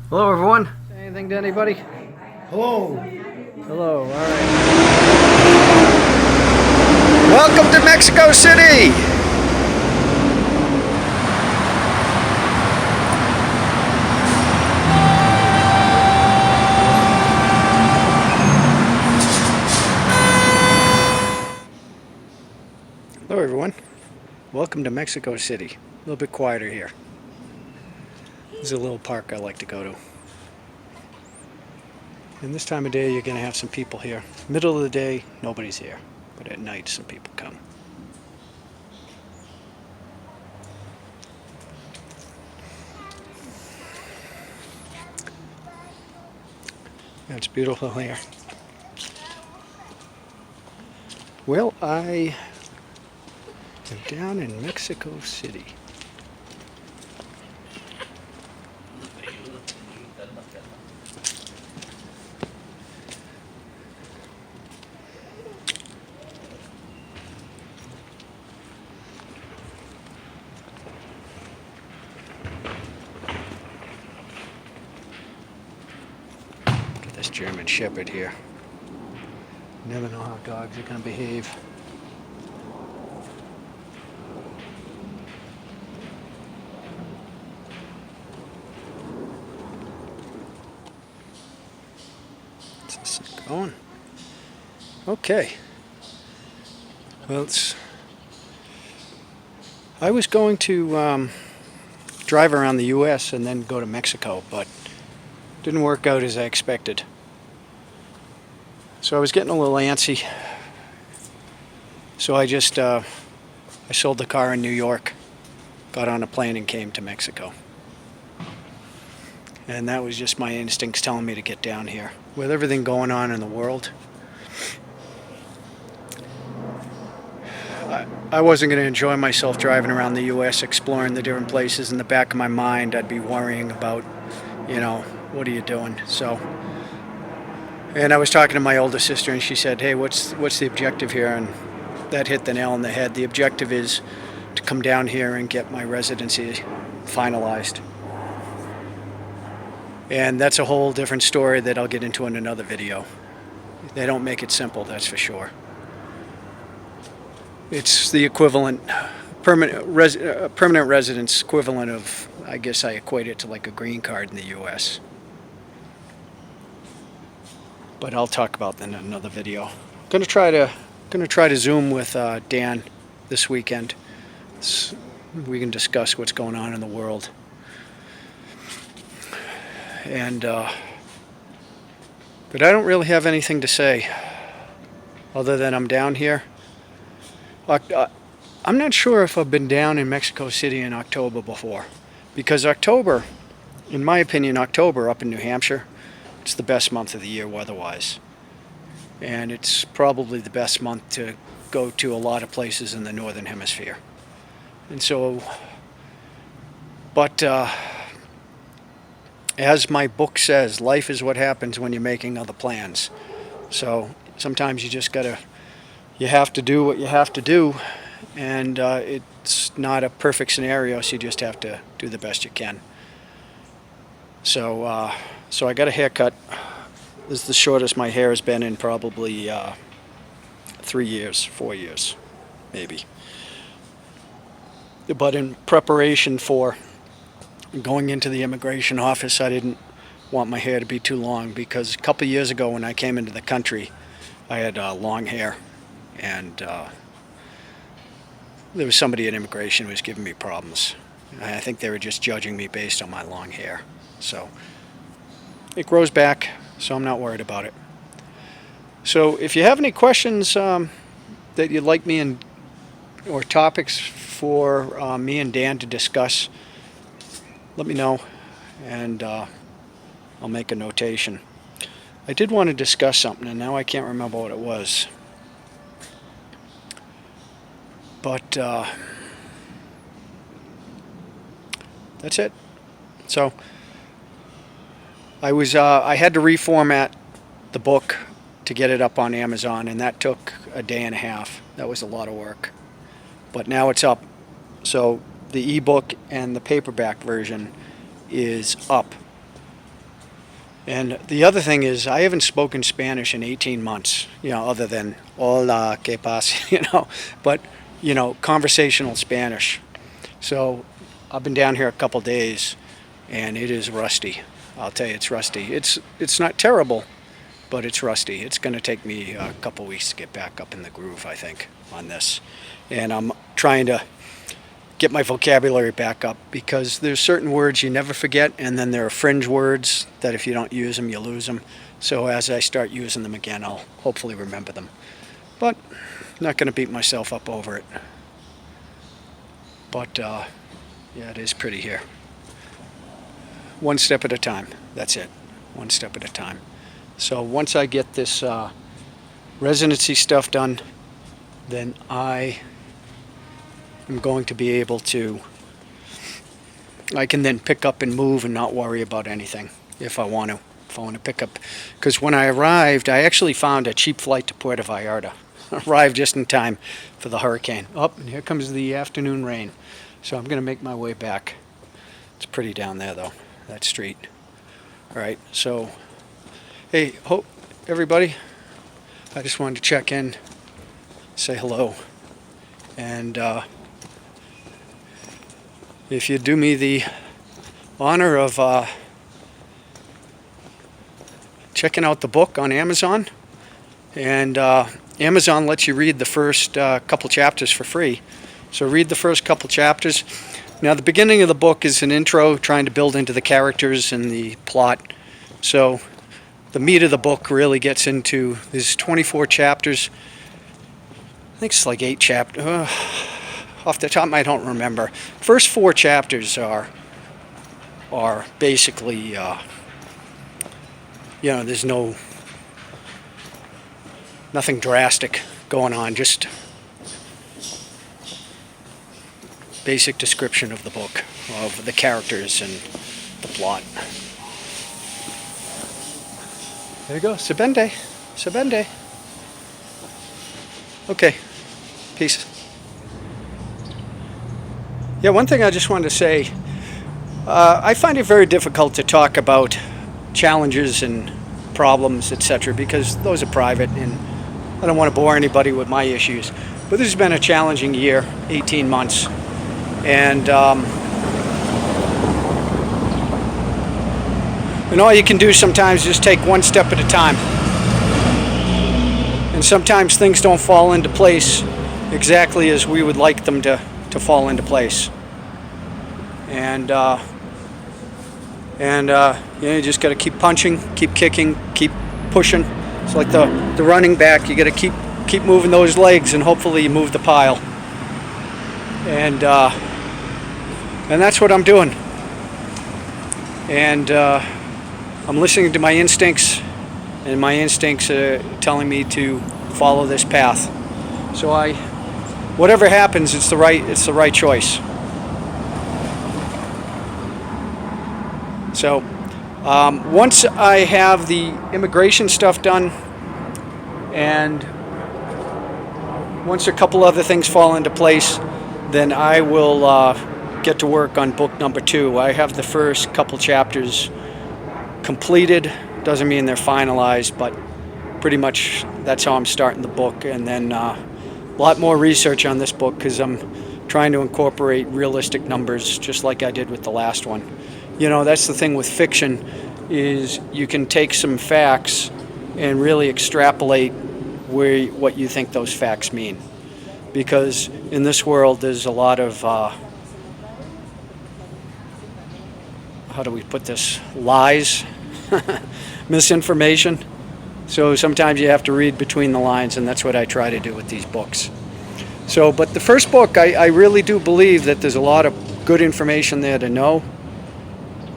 Hello, everyone. Say anything to anybody? Hello. Hello, all right. Welcome to Mexico City. Hello, everyone. Welcome to Mexico City. A little bit quieter here. There's a little park I like to go to. And this time of day, you're going to have some people here. Middle of the day, nobody's here. But at night, some people come. Yeah, it's beautiful here. Well, I am down in Mexico City. Look at this German Shepherd here. Never know how dogs are going to behave. What's this thing going? Okay. Well, I was going to drive around the U.S. and then go to Mexico, but didn't work out as I expected. So I was getting a little antsy. So I sold the car in New York, got on a plane and came to Mexico. And that was just my instincts telling me to get down here. With everything going on in the world, I wasn't going to enjoy myself driving around the U.S. exploring the different places. In the back of my mind, I'd be worrying about, what are you doing? So, and I was talking to my older sister, and she said, "Hey, what's the objective here?" And that hit the nail on the head. The objective is to come down here and get my residency finalized. And that's a whole different story that I'll get into in another video. They don't make it simple, that's for sure. It's the equivalent, permanent residence equivalent of, I guess I equate it to like a green card in the U.S. But I'll talk about that in another video. Gonna try to Zoom with Dan this weekend. We can discuss what's going on in the world. And but I don't really have anything to say other than I'm down here. I'm not sure if I've been down in Mexico City in October before, because October, in my opinion, October up in New Hampshire, it's the best month of the year weather-wise. And it's probably the best month to go to a lot of places in the Northern Hemisphere. And so, but as my book says, life is what happens when you're making other plans. So sometimes you have to do what you have to do, and it's not a perfect scenario, so you just have to do the best you can. So I got a haircut. This is the shortest my hair has been in probably 3 years, 4 years, maybe. But in preparation for going into the immigration office, I didn't want my hair to be too long, because a couple of years ago when I came into the country, I had long hair, and there was somebody at immigration who was giving me problems. I think they were just judging me based on my long hair. So it grows back, so I'm not worried about it. So if you have any questions that you'd like me or topics for me and Dan to discuss, let me know, and I'll make a notation. I did want to discuss something, and now I can't remember what it was. But that's it. So I had to reformat the book to get it up on Amazon, and that took a day and a half. That was a lot of work. But now it's up. So the ebook and the paperback version is up. And the other thing is, I haven't spoken Spanish in 18 months, other than hola, que pasa, but, conversational Spanish. So I've been down here a couple days, and it is rusty. I'll tell you, it's rusty. It's not terrible, but it's rusty. It's going to take me a couple weeks to get back up in the groove, I think, on this. And I'm trying to get my vocabulary back up, because there's certain words you never forget, and then there are fringe words that if you don't use them, you lose them. So as I start using them again, I'll hopefully remember them. But I'm not going to beat myself up over it. But yeah, it is pretty here. One step at a time. That's it. One step at a time. So once I get this residency stuff done, then I am going to be able to, I can then pick up and move and not worry about anything if I want to pick up. Because when I arrived, I actually found a cheap flight to Puerto Vallarta. Arrived just in time for the hurricane. Oh, and here comes the afternoon rain. So I'm going to make my way back. It's pretty down there though, that street. All right, so hey, everybody. I just wanted to check in, say hello, and if you do me the honor of checking out the book on Amazon, and Amazon lets you read the first couple chapters for free. So read the first couple chapters. Now the beginning of the book is an intro trying to build into the characters and the plot. So the meat of the book really gets into, there's 24 chapters. I think it's like 8 chapters. Off the top of my head, I don't remember. First 4 chapters are basically, there's nothing drastic going on, just basic description of the book, of the characters and the plot. There you go, Sabende. Okay, peace. Yeah, one thing I just wanted to say, I find it very difficult to talk about challenges and problems, etc., because those are private, and I don't want to bore anybody with my issues. But this has been a challenging year, 18 months, and all you can do sometimes is just take one step at a time. And sometimes things don't fall into place exactly as we would like them to fall into place. And you just got to keep punching, keep kicking, keep pushing. It's like the running back. You got to keep moving those legs, and hopefully you move the pile. And that's what I'm doing. And I'm listening to my instincts, and my instincts are telling me to follow this path. So whatever happens, it's the right choice. So once I have the immigration stuff done, and once a couple other things fall into place, then I will get to work on book number 2. I have the first couple chapters completed. Doesn't mean they're finalized, but pretty much that's how I'm starting the book. And then a lot more research on this book, because I'm trying to incorporate realistic numbers just like I did with the last one. That's the thing with fiction, is you can take some facts and really extrapolate what you think those facts mean. Because in this world there's a lot of, how do we put this, lies, misinformation. So sometimes you have to read between the lines, and that's what I try to do with these books. So, but the first book, I really do believe that there's a lot of good information there to know.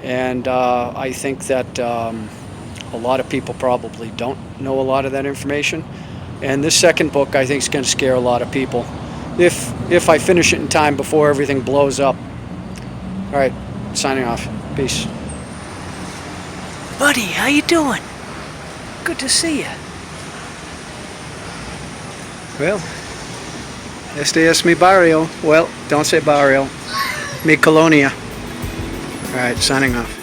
And I think that a lot of people probably don't know a lot of that information. And this second book, I think, is going to scare a lot of people if I finish it in time before everything blows up. All right, signing off. Peace. Buddy, how you doing? Good to see you. Well, este es mi barrio. Well, don't say barrio. Mi colonia. All right, signing off.